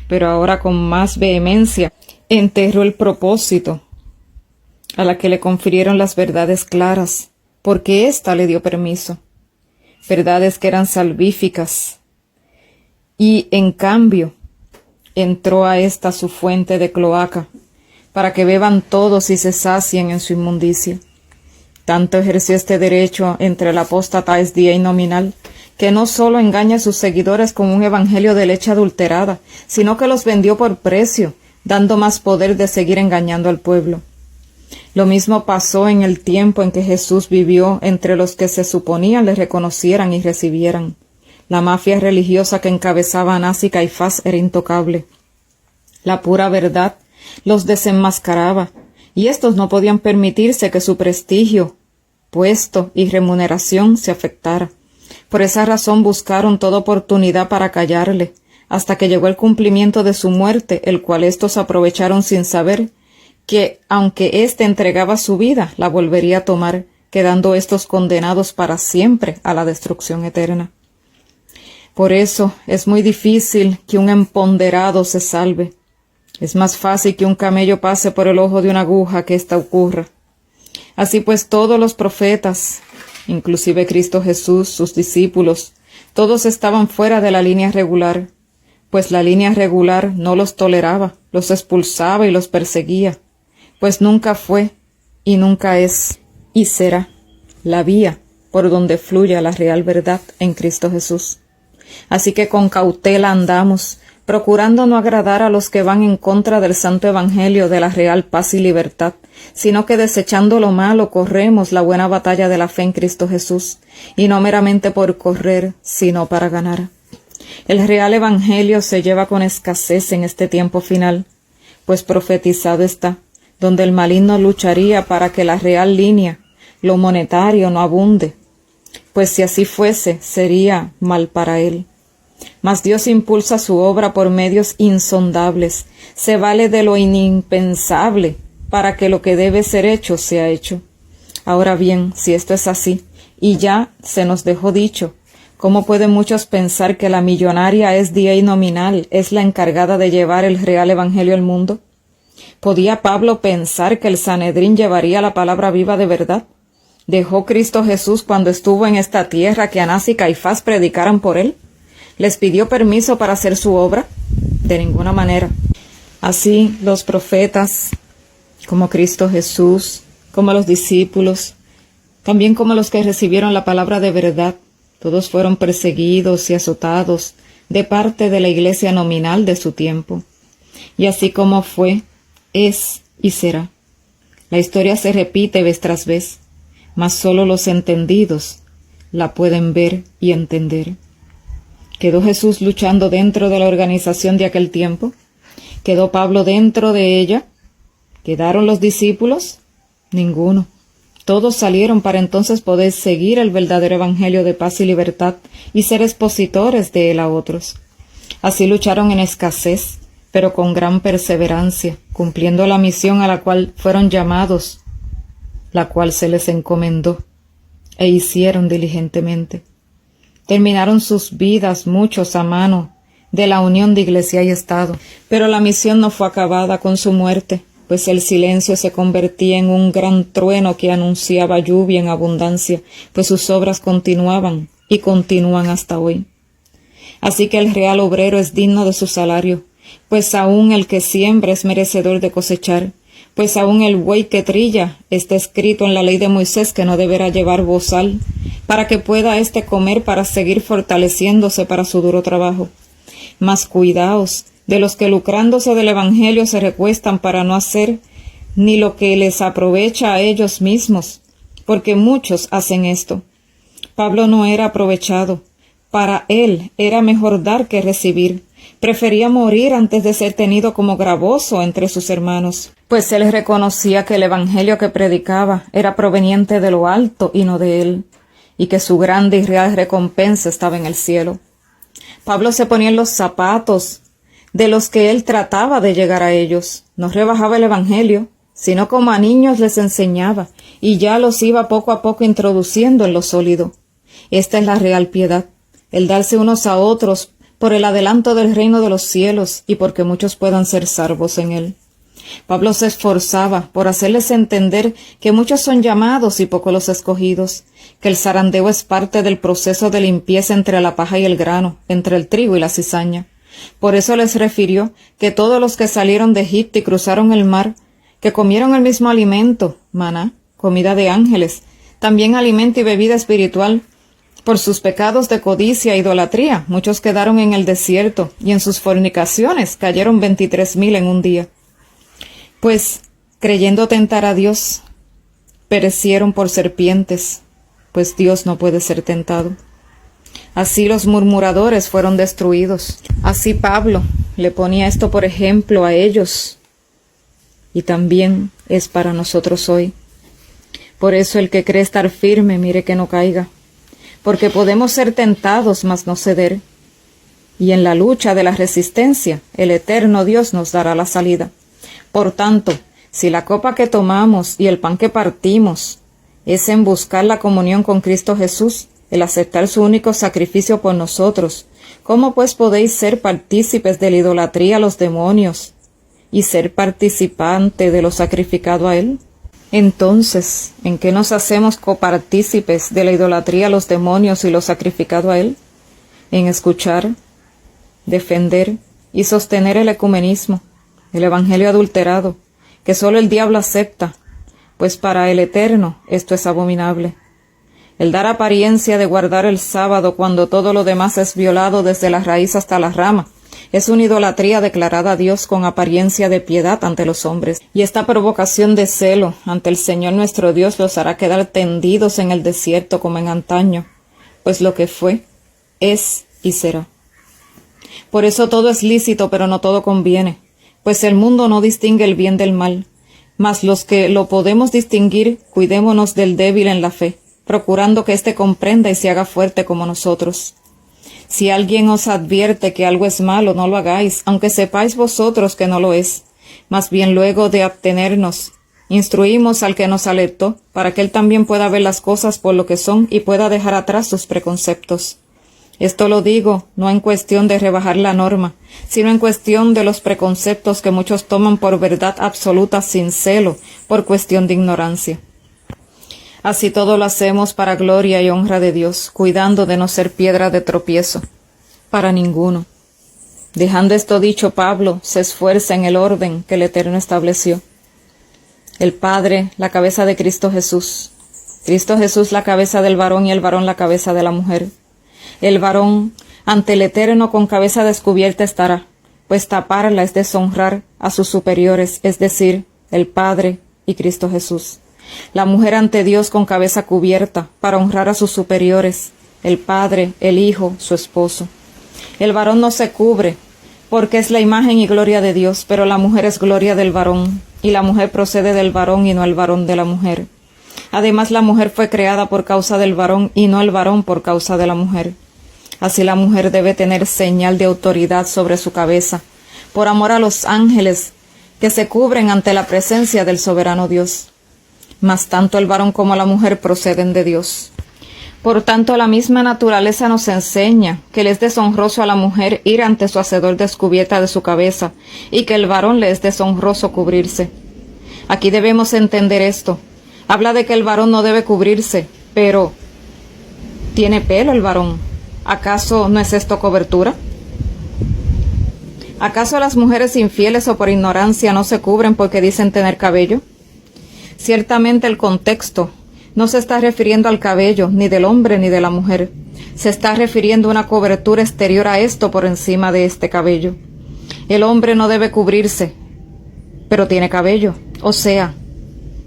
pero ahora con más vehemencia, enterró el propósito a la que le confirieron las verdades claras, porque ésta le dio permiso, verdades que eran salvíficas, y en cambio entró a esta su fuente de cloaca, para que beban todos y se sacien en su inmundicia. Tanto ejerció este derecho entre el apóstata esdía y nominal, que no sólo engaña a sus seguidores con un evangelio de leche adulterada, sino que los vendió por precio, dando más poder de seguir engañando al pueblo. Lo mismo pasó en el tiempo en que Jesús vivió entre los que se suponía le reconocieran y recibieran. La mafia religiosa que encabezaba Anás y Caifás era intocable. La pura verdad los desenmascaraba, y éstos no podían permitirse que su prestigio, puesto y remuneración se afectara. Por esa razón buscaron toda oportunidad para callarle, hasta que llegó el cumplimiento de su muerte, el cual éstos aprovecharon sin saber que, aunque éste entregaba su vida, la volvería a tomar, quedando éstos condenados para siempre a la destrucción eterna. Por eso es muy difícil que un emponderado se salve. Es más fácil que un camello pase por el ojo de una aguja que ésta ocurra. Así pues, todos los profetas, inclusive Cristo Jesús, sus discípulos, todos estaban fuera de la línea regular, pues la línea regular no los toleraba, los expulsaba y los perseguía, pues nunca fue, y nunca es, y será la vía por donde fluya la real verdad en Cristo Jesús. Así que con cautela andamos, procurando no agradar a los que van en contra del santo evangelio de la real paz y libertad, sino que desechando lo malo corremos la buena batalla de la fe en Cristo Jesús, y no meramente por correr, sino para ganar. El real evangelio se lleva con escasez en este tiempo final, pues profetizado está, donde el maligno lucharía para que la real línea, lo monetario, no abunde, pues si así fuese, sería mal para él. Mas Dios impulsa su obra por medios insondables, se vale de lo inimpensable para que lo que debe ser hecho sea hecho. Ahora bien, si esto es así, y ya se nos dejó dicho, ¿cómo pueden muchos pensar que la millonaria esdía y nominal es la encargada de llevar el real evangelio al mundo? ¿Podía Pablo pensar que el Sanedrín llevaría la palabra viva de verdad? ¿Dejó Cristo Jesús cuando estuvo en esta tierra que Anás y Caifás predicaran por él? ¿Les pidió permiso para hacer su obra? De ninguna manera. Así los profetas, como Cristo Jesús, como los discípulos, también como los que recibieron la palabra de verdad, todos fueron perseguidos y azotados de parte de la iglesia nominal de su tiempo. Y así como fue, es y será. La historia se repite vez tras vez, mas solo los entendidos la pueden ver y entender. ¿Quedó Jesús luchando dentro de la organización de aquel tiempo? ¿Quedó Pablo dentro de ella? ¿Quedaron los discípulos? Ninguno. Todos salieron para entonces poder seguir el verdadero evangelio de paz y libertad y ser expositores de él a otros. Así lucharon en escasez, pero con gran perseverancia, cumpliendo la misión a la cual fueron llamados, la cual se les encomendó, e hicieron diligentemente. Terminaron sus vidas muchos a mano de la unión de iglesia y Estado, pero la misión no fue acabada con su muerte, pues el silencio se convertía en un gran trueno que anunciaba lluvia en abundancia, pues sus obras continuaban y continúan hasta hoy. Así que el real obrero es digno de su salario, pues aún el que siembra es merecedor de cosechar, pues aún el buey que trilla está escrito en la ley de Moisés que no deberá llevar bozal, para que pueda éste comer para seguir fortaleciéndose para su duro trabajo. Mas cuidaos de los que lucrándose del Evangelio se recuestan para no hacer ni lo que les aprovecha a ellos mismos, porque muchos hacen esto. Pablo no era aprovechado. Para él era mejor dar que recibir. Prefería morir antes de ser tenido como gravoso entre sus hermanos, pues él reconocía que el Evangelio que predicaba era proveniente de lo alto y no de él, y que su grande y real recompensa estaba en el cielo. Pablo se ponía en los zapatos de los que él trataba de llegar a ellos. No rebajaba el Evangelio, sino como a niños les enseñaba, y ya los iba poco a poco introduciendo en lo sólido. Esta es la real piedad, el darse unos a otros por el adelanto del reino de los cielos y porque muchos puedan ser salvos en él. Pablo se esforzaba por hacerles entender que muchos son llamados y pocos los escogidos, que el zarandeo es parte del proceso de limpieza entre la paja y el grano, entre el trigo y la cizaña. Por eso les refirió que todos los que salieron de Egipto y cruzaron el mar, que comieron el mismo alimento, maná, comida de ángeles, también alimento y bebida espiritual. Por sus pecados de codicia e idolatría, muchos quedaron en el desierto, y en sus fornicaciones cayeron 23,000 en un día. Pues, creyendo tentar a Dios, perecieron por serpientes, pues Dios no puede ser tentado. Así los murmuradores fueron destruidos. Así Pablo le ponía esto por ejemplo a ellos, y también es para nosotros hoy. Por eso el que cree estar firme, mire que no caiga. Porque podemos ser tentados, mas no ceder. Y en la lucha de la resistencia, el eterno Dios nos dará la salida. Por tanto, si la copa que tomamos y el pan que partimos es en buscar la comunión con Cristo Jesús, el aceptar su único sacrificio por nosotros, ¿cómo pues podéis ser partícipes de la idolatría a los demonios y ser participante de lo sacrificado a Él? Entonces, ¿en qué nos hacemos copartícipes de la idolatría a los demonios y lo sacrificado a Él? En escuchar, defender y sostener el ecumenismo, el evangelio adulterado, que sólo el diablo acepta, pues para el Eterno esto es abominable. El dar apariencia de guardar el sábado cuando todo lo demás es violado desde la raíz hasta la rama, es una idolatría declarada a Dios con apariencia de piedad ante los hombres, y esta provocación de celo ante el Señor nuestro Dios los hará quedar tendidos en el desierto como en antaño, pues lo que fue, es y será. Por eso todo es lícito, pero no todo conviene, pues el mundo no distingue el bien del mal, mas los que lo podemos distinguir, cuidémonos del débil en la fe, procurando que éste comprenda y se haga fuerte como nosotros. Si alguien os advierte que algo es malo, no lo hagáis, aunque sepáis vosotros que no lo es. Más bien luego de abstenernos, instruimos al que nos alertó, para que él también pueda ver las cosas por lo que son y pueda dejar atrás sus preconceptos. Esto lo digo no en cuestión de rebajar la norma, sino en cuestión de los preconceptos que muchos toman por verdad absoluta sin celo, por cuestión de ignorancia. Así todo lo hacemos para gloria y honra de Dios, cuidando de no ser piedra de tropiezo para ninguno. Dejando esto dicho, Pablo se esfuerza en el orden que el Eterno estableció. El Padre, la cabeza de Cristo Jesús. Cristo Jesús, la cabeza del varón, y el varón, la cabeza de la mujer. El varón, ante el Eterno, con cabeza descubierta estará, pues taparla es deshonrar a sus superiores, es decir, el Padre y Cristo Jesús. La mujer ante Dios con cabeza cubierta, para honrar a sus superiores, el Padre, el Hijo, su esposo. El varón no se cubre, porque es la imagen y gloria de Dios, pero la mujer es gloria del varón, y la mujer procede del varón y no el varón de la mujer. Además, la mujer fue creada por causa del varón y no el varón por causa de la mujer. Así la mujer debe tener señal de autoridad sobre su cabeza, por amor a los ángeles que se cubren ante la presencia del soberano Dios. Mas tanto el varón como la mujer proceden de Dios. Por tanto, la misma naturaleza nos enseña que le es deshonroso a la mujer ir ante su hacedor descubierta de su cabeza, y que el varón le es deshonroso cubrirse. Aquí debemos entender esto. Habla de que el varón no debe cubrirse, pero ¿tiene pelo el varón? ¿Acaso no es esto cobertura? ¿Acaso las mujeres infieles o por ignorancia no se cubren porque dicen tener cabello? Ciertamente el contexto no se está refiriendo al cabello, ni del hombre ni de la mujer. Se está refiriendo a una cobertura exterior a esto por encima de este cabello. El hombre no debe cubrirse, pero tiene cabello, o sea,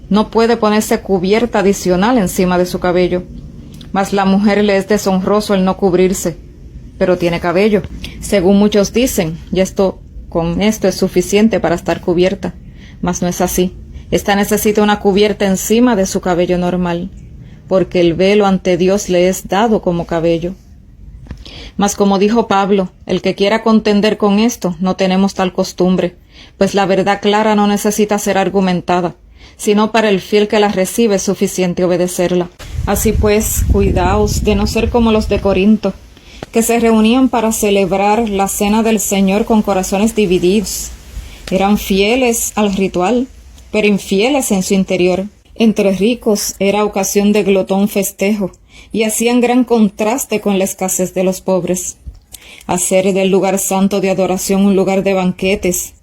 no puede ponerse cubierta adicional encima de su cabello. Mas la mujer le es deshonroso el no cubrirse, pero tiene cabello. Según muchos dicen, con esto es suficiente para estar cubierta, mas no es así. Esta necesita una cubierta encima de su cabello normal, porque el velo ante Dios le es dado como cabello. Mas como dijo Pablo, el que quiera contender con esto, no tenemos tal costumbre, pues la verdad clara no necesita ser argumentada, sino para el fiel que la recibe es suficiente obedecerla. Así pues, cuidaos de no ser como los de Corinto, que se reunían para celebrar la cena del Señor con corazones divididos. Eran fieles al ritual, pero infieles en su interior. Entre ricos era ocasión de glotón festejo, y hacían gran contraste con la escasez de los pobres. Hacer del lugar santo de adoración un lugar de banquetes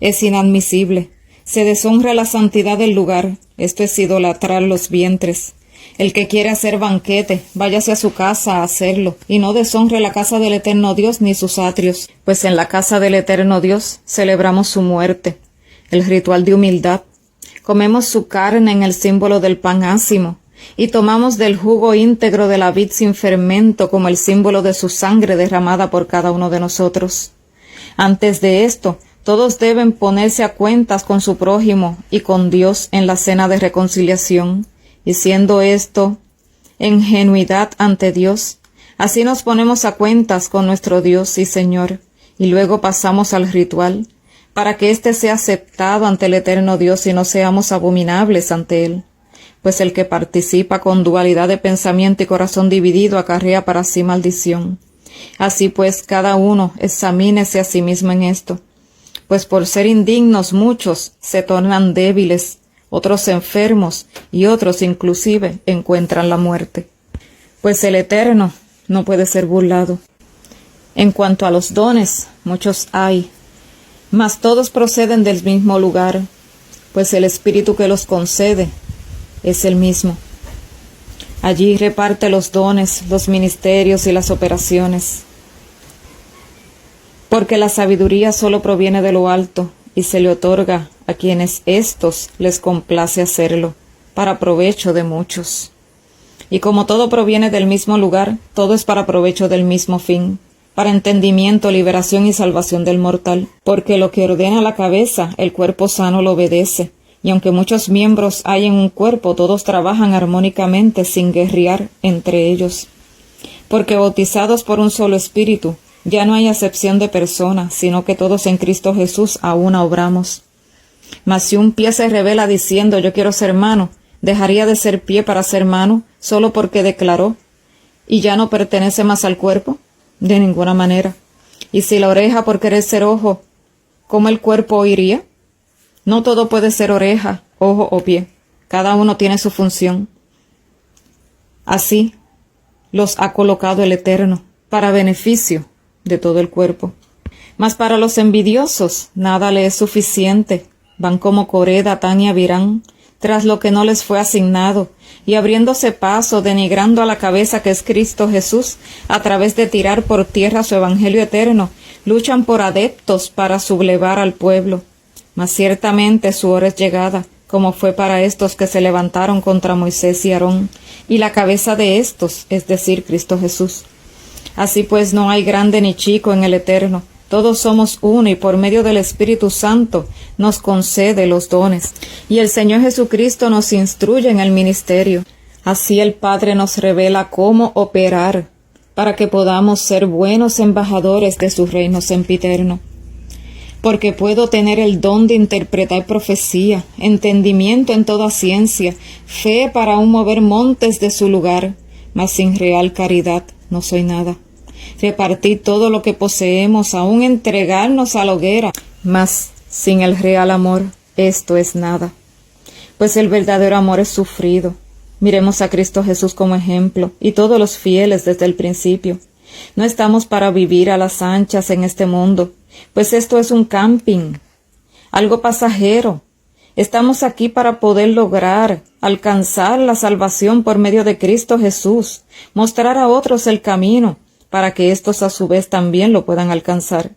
es inadmisible. Se deshonra la santidad del lugar, esto es idolatrar los vientres. El que quiere hacer banquete, váyase a su casa a hacerlo, y no deshonre la casa del eterno Dios ni sus atrios, pues en la casa del eterno Dios celebramos su muerte, el ritual de humildad. Comemos su carne en el símbolo del pan ácimo, y tomamos del jugo íntegro de la vid sin fermento como el símbolo de su sangre derramada por cada uno de nosotros. Antes de esto, todos deben ponerse a cuentas con su prójimo y con Dios en la cena de reconciliación, y siendo esto ingenuidad ante Dios, así nos ponemos a cuentas con nuestro Dios y Señor, y luego pasamos al ritual, para que éste sea aceptado ante el eterno Dios y no seamos abominables ante Él. Pues el que participa con dualidad de pensamiento y corazón dividido acarrea para sí maldición. Así pues, cada uno examínese a sí mismo en esto. Pues por ser indignos muchos se tornan débiles, otros enfermos y otros inclusive encuentran la muerte. Pues el Eterno no puede ser burlado. En cuanto a los dones, muchos hay, mas todos proceden del mismo lugar, pues el Espíritu que los concede es el mismo. Allí reparte los dones, los ministerios y las operaciones. Porque la sabiduría solo proviene de lo alto y se le otorga a quienes éstos les complace hacerlo, para provecho de muchos. Y como todo proviene del mismo lugar, todo es para provecho del mismo fin, para entendimiento, liberación y salvación del mortal. Porque lo que ordena la cabeza, el cuerpo sano lo obedece, y aunque muchos miembros hay en un cuerpo, todos trabajan armónicamente sin guerrear entre ellos. Porque bautizados por un solo espíritu, ya no hay acepción de persona, sino que todos en Cristo Jesús a una obramos. Mas si un pie se revela diciendo yo quiero ser mano, ¿dejaría de ser pie para ser mano solo porque declaró y ya no pertenece más al cuerpo? De ninguna manera. Y si la oreja por querer ser ojo, ¿cómo el cuerpo oiría? No todo puede ser oreja, ojo o pie. Cada uno tiene su función. Así los ha colocado el Eterno, para beneficio de todo el cuerpo. Mas para los envidiosos nada le es suficiente. Van como Coré, Datán y Abirán, tras lo que no les fue asignado, y abriéndose paso, denigrando a la cabeza que es Cristo Jesús, a través de tirar por tierra su evangelio eterno, luchan por adeptos para sublevar al pueblo. Mas ciertamente su hora es llegada, como fue para estos que se levantaron contra Moisés y Aarón, y la cabeza de estos, es decir, Cristo Jesús. Así pues no hay grande ni chico en el Eterno, todos somos uno y por medio del Espíritu Santo nos concede los dones. Y el Señor Jesucristo nos instruye en el ministerio. Así el Padre nos revela cómo operar para que podamos ser buenos embajadores de su reino sempiterno. Porque puedo tener el don de interpretar profecía, entendimiento en toda ciencia, fe para aún mover montes de su lugar, mas sin real caridad no soy nada. Repartir todo lo que poseemos, aún entregarnos a la hoguera, mas sin el real amor esto es nada. Pues el verdadero amor es sufrido. Miremos a Cristo Jesús como ejemplo, y todos los fieles desde el principio. No estamos para vivir a las anchas en este mundo, pues esto es un camping, algo pasajero. Estamos aquí para poder lograr, alcanzar la salvación por medio de Cristo Jesús, mostrar a otros el camino, para que éstos a su vez también lo puedan alcanzar.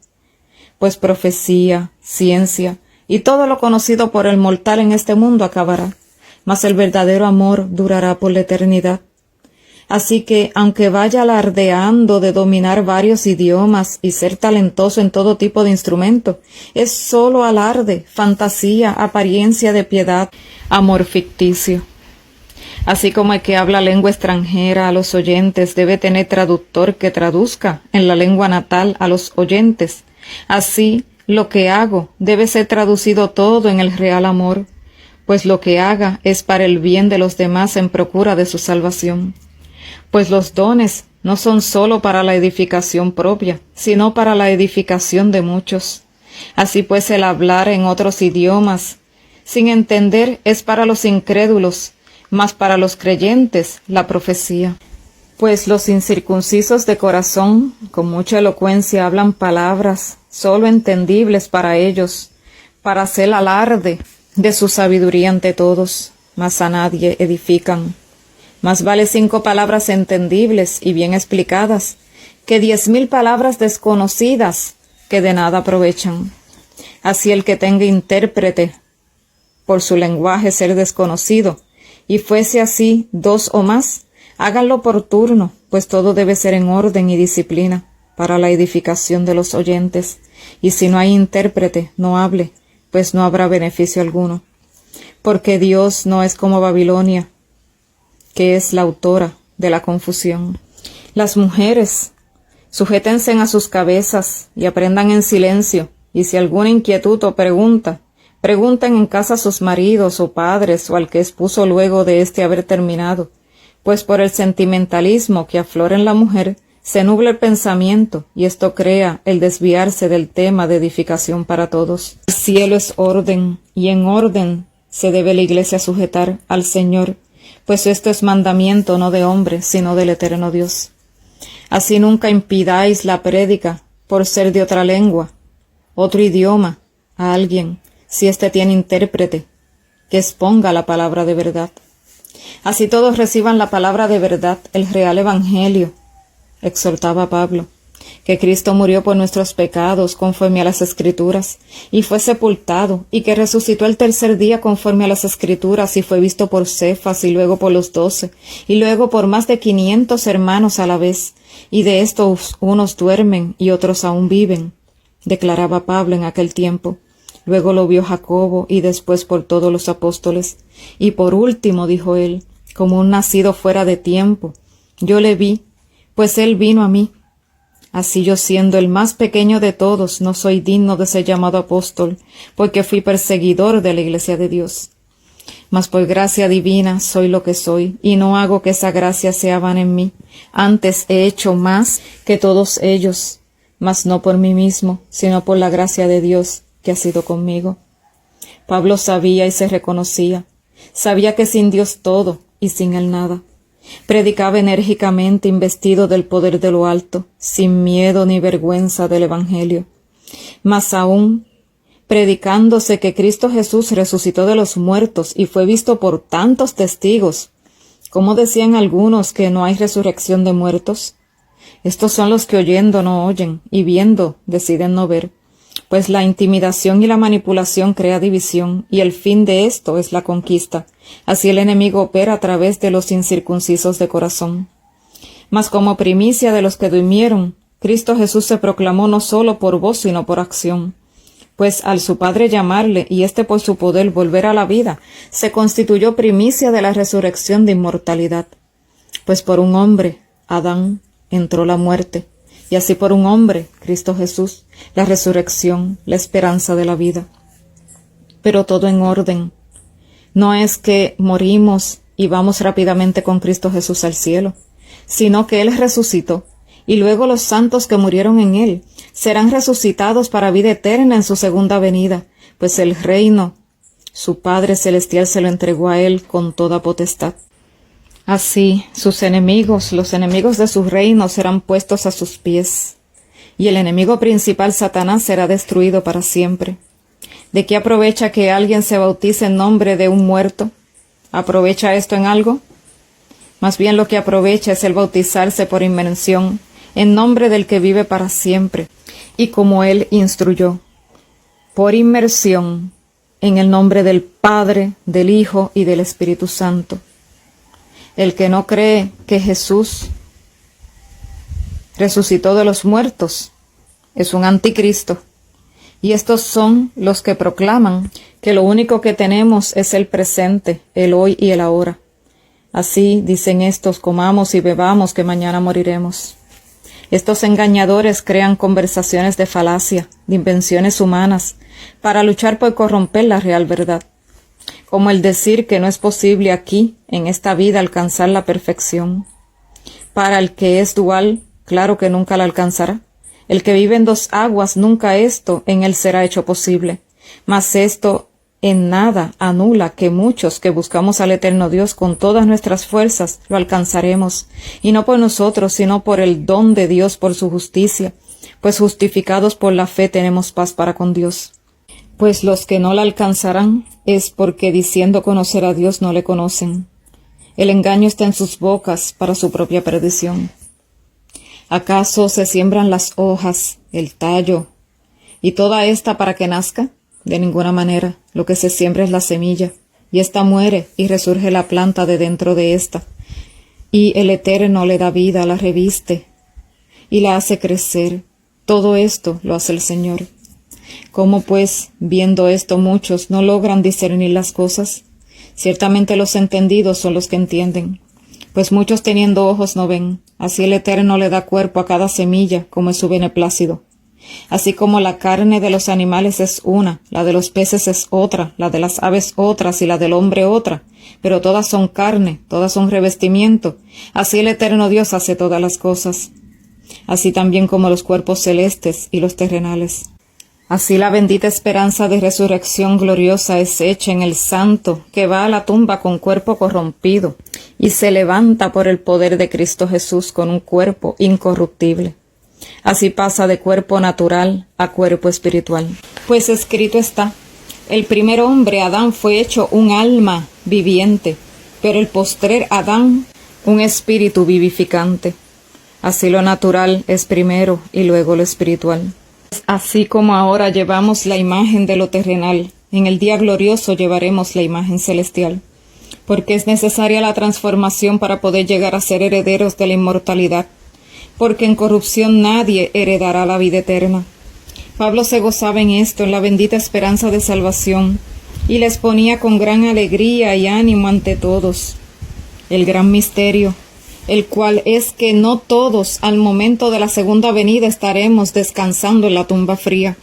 pues profecía, ciencia y todo lo conocido por el mortal en este mundo acabará, mas el verdadero amor durará por la eternidad. Así que, aunque vaya alardeando de dominar varios idiomas y ser talentoso en todo tipo de instrumento, es solo alarde, fantasía, apariencia de piedad, amor ficticio. Así como el que habla lengua extranjera a los oyentes debe tener traductor que traduzca en la lengua natal a los oyentes, así lo que hago debe ser traducido todo en el real amor, pues lo que haga es para el bien de los demás en procura de su salvación. Pues los dones no son sólo para la edificación propia, sino para la edificación de muchos. Así pues el hablar en otros idiomas sin entender es para los incrédulos, mas para los creyentes la profecía. Pues los incircuncisos de corazón con mucha elocuencia hablan palabras sólo entendibles para ellos, para hacer alarde de su sabiduría ante todos, mas a nadie edifican. Más vale 5 palabras entendibles y bien explicadas que 10,000 palabras desconocidas que de nada aprovechan. Así el que tenga intérprete por su lenguaje ser desconocido, y fuese así 2 o más, háganlo por turno, pues todo debe ser en orden y disciplina para la edificación de los oyentes, y si no hay intérprete, no hable, pues no habrá beneficio alguno. Porque Dios no es como Babilonia, que es la autora de la confusión. Las mujeres, sujétense a sus cabezas y aprendan en silencio, y si alguna inquietud o pregunta, pregunten en casa a sus maridos o padres o al que expuso luego de haber terminado, pues por el sentimentalismo que aflora en la mujer se nubla el pensamiento y esto crea el desviarse del tema de edificación para todos. El cielo es orden y en orden se debe la Iglesia sujetar al Señor, pues esto es mandamiento no de hombre, sino del eterno Dios. Así nunca impidáis la prédica por ser de otra lengua, otro idioma, a alguien, si éste tiene intérprete, que exponga la palabra de verdad. Así todos reciban la palabra de verdad, el real evangelio, exhortaba Pablo, que Cristo murió por nuestros pecados conforme a las Escrituras, y fue sepultado, y que resucitó el tercer día conforme a las Escrituras, y fue visto por Cefas, y luego por los 12, y luego por más de 500 hermanos a la vez, y de estos unos duermen y otros aún viven, declaraba Pablo en aquel tiempo. Luego lo vio Jacobo, y después por todos los apóstoles, y por último, dijo él, como un nacido fuera de tiempo, yo le vi, pues él vino a mí. Así yo, siendo el más pequeño de todos, no soy digno de ser llamado apóstol, porque fui perseguidor de la Iglesia de Dios. Mas por gracia divina soy lo que soy, y no hago que esa gracia sea vana en mí. Antes he hecho más que todos ellos, mas no por mí mismo, sino por la gracia de Dios que ha sido conmigo. Pablo sabía y se reconocía. Sabía que sin Dios todo y sin él nada. Predicaba enérgicamente investido del poder de lo alto, sin miedo ni vergüenza del Evangelio. Mas aún, predicándose que Cristo Jesús resucitó de los muertos y fue visto por tantos testigos, ¿cómo decían algunos que no hay resurrección de muertos? Estos son los que oyendo no oyen y viendo deciden no ver, pues la intimidación y la manipulación crea división y el fin de esto es la conquista. Así el enemigo opera a través de los incircuncisos de corazón. Mas como primicia de los que durmieron, Cristo Jesús se proclamó no solo por voz sino por acción. Pues al su Padre llamarle y éste por su poder volver a la vida, se constituyó primicia de la resurrección de inmortalidad. Pues por un hombre, Adán, entró la muerte, y así por un hombre, Cristo Jesús, la resurrección, la esperanza de la vida. Pero todo en orden. No es que morimos y vamos rápidamente con Cristo Jesús al cielo, sino que Él resucitó, y luego los santos que murieron en Él serán resucitados para vida eterna en su segunda venida, pues el reino, su Padre Celestial se lo entregó a Él con toda potestad. Así, sus enemigos, los enemigos de su reino, serán puestos a sus pies, y el enemigo principal, Satanás, será destruido para siempre. ¿De qué aprovecha que alguien se bautice en nombre de un muerto? ¿Aprovecha esto en algo? Más bien lo que aprovecha es el bautizarse por inmersión en nombre del que vive para siempre, y como Él instruyó, por inmersión, en el nombre del Padre, del Hijo y del Espíritu Santo. El que no cree que Jesús resucitó de los muertos es un anticristo. Y estos son los que proclaman que lo único que tenemos es el presente, el hoy y el ahora. Así dicen estos: comamos y bebamos, que mañana moriremos. Estos engañadores crean conversaciones de falacia, de invenciones humanas, para luchar por corromper la real verdad, como el decir que no es posible aquí, en esta vida, alcanzar la perfección. Para el que es dual, claro que nunca la alcanzará. El que vive en dos aguas, nunca esto en él será hecho posible. Mas esto en nada anula que muchos que buscamos al eterno Dios con todas nuestras fuerzas lo alcanzaremos, y no por nosotros, sino por el don de Dios, por su justicia, pues justificados por la fe tenemos paz para con Dios. Pues los que no la alcanzarán es porque diciendo conocer a Dios no le conocen. El engaño está en sus bocas para su propia perdición. ¿Acaso se siembran las hojas, el tallo, y toda esta para que nazca? De ninguna manera. Lo que se siembra es la semilla, y ésta muere y resurge la planta de dentro de ésta, y el Eterno le da vida, la reviste y la hace crecer. Todo esto lo hace el Señor. ¿Cómo pues, viendo esto, muchos no logran discernir las cosas? Ciertamente los entendidos son los que entienden, pues muchos teniendo ojos no ven. Así el Eterno le da cuerpo a cada semilla, como es su beneplácido. Así como la carne de los animales es una, la de los peces es otra, la de las aves otras y la del hombre otra, pero todas son carne, todas son revestimiento. Así el Eterno Dios hace todas las cosas. Así también como los cuerpos celestes y los terrenales. Así la bendita esperanza de resurrección gloriosa es hecha en el santo, que va a la tumba con cuerpo corrompido, y se levanta por el poder de Cristo Jesús con un cuerpo incorruptible. Así pasa de cuerpo natural a cuerpo espiritual. Pues escrito está: el primer hombre, Adán, fue hecho un alma viviente, pero el postrer Adán, un espíritu vivificante. Así lo natural es primero y luego lo espiritual. Así como ahora llevamos la imagen de lo terrenal, en el día glorioso llevaremos la imagen celestial, porque es necesaria la transformación para poder llegar a ser herederos de la inmortalidad, porque en corrupción nadie heredará la vida eterna. Pablo se gozaba en esto, en la bendita esperanza de salvación, y les ponía con gran alegría y ánimo ante todos el gran misterio, el cual es que no todos al momento de la segunda venida estaremos descansando en la tumba fría.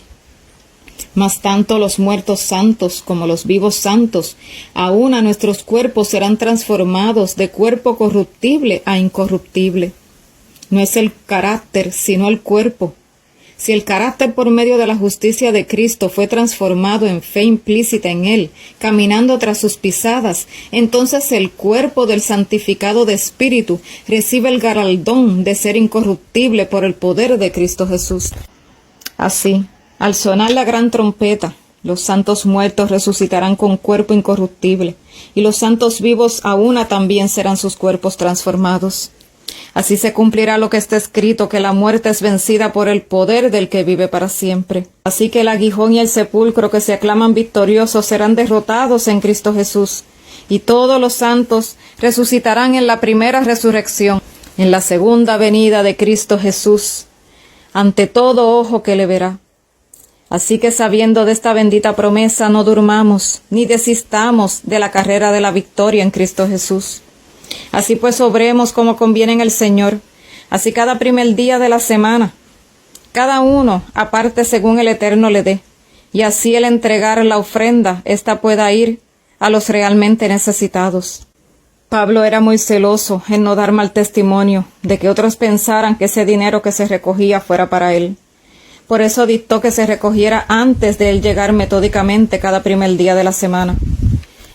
Mas tanto los muertos santos como los vivos santos, aun a nuestros cuerpos serán transformados de cuerpo corruptible a incorruptible. No es el carácter, sino el cuerpo. Si el carácter por medio de la justicia de Cristo fue transformado en fe implícita en Él, caminando tras sus pisadas, entonces el cuerpo del santificado de espíritu recibe el galardón de ser incorruptible por el poder de Cristo Jesús. Así, al sonar la gran trompeta, los santos muertos resucitarán con cuerpo incorruptible, y los santos vivos a una también serán sus cuerpos transformados. Así se cumplirá lo que está escrito, que la muerte es vencida por el poder del que vive para siempre. Así que el aguijón y el sepulcro, que se aclaman victoriosos, serán derrotados en Cristo Jesús, y todos los santos resucitarán en la primera resurrección, en la segunda venida de Cristo Jesús, ante todo ojo que le verá. Así que sabiendo de esta bendita promesa, no durmamos, ni desistamos de la carrera de la victoria en Cristo Jesús. Así pues obremos como conviene en el Señor, así cada primer día de la semana, cada uno aparte según el Eterno le dé, y así el entregar la ofrenda, ésta pueda ir a los realmente necesitados. Pablo era muy celoso en no dar mal testimonio de que otros pensaran que ese dinero que se recogía fuera para él. Por eso dictó que se recogiera antes de él llegar metódicamente cada primer día de la semana.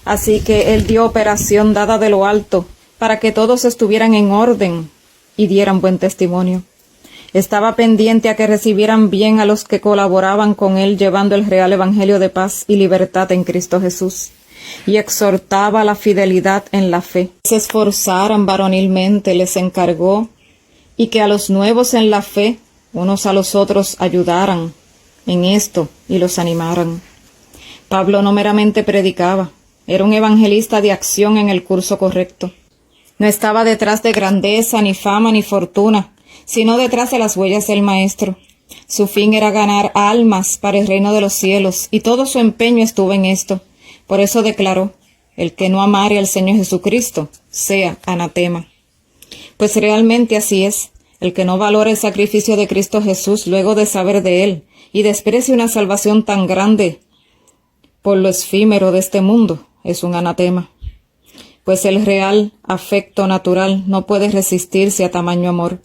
Así que él dio operación dada de lo alto, para que todos estuvieran en orden y dieran buen testimonio. Estaba pendiente a que recibieran bien a los que colaboraban con él llevando el real evangelio de paz y libertad en Cristo Jesús, y exhortaba la fidelidad en la fe. Se esforzaran varonilmente, les encargó y que a los nuevos en la fe, unos a los otros, ayudaran en esto y los animaran. Pablo no meramente predicaba, era un evangelista de acción en el curso correcto. No estaba detrás de grandeza, ni fama, ni fortuna, sino detrás de las huellas del Maestro. Su fin era ganar almas para el reino de los cielos, y todo su empeño estuvo en esto. Por eso declaró: el que no amare al Señor Jesucristo, sea anatema. Pues realmente así es. El que no valora el sacrificio de Cristo Jesús luego de saber de él, y desprecie una salvación tan grande por lo efímero de este mundo, es un anatema. Pues el real afecto natural no puede resistirse a tamaño amor,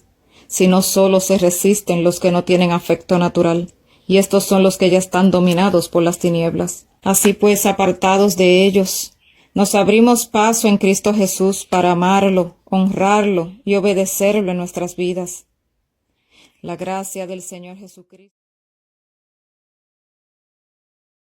sino solo se resisten los que no tienen afecto natural, y estos son los que ya están dominados por las tinieblas. Así pues, apartados de ellos, nos abrimos paso en Cristo Jesús para amarlo, honrarlo y obedecerlo en nuestras vidas. La gracia del Señor Jesucristo.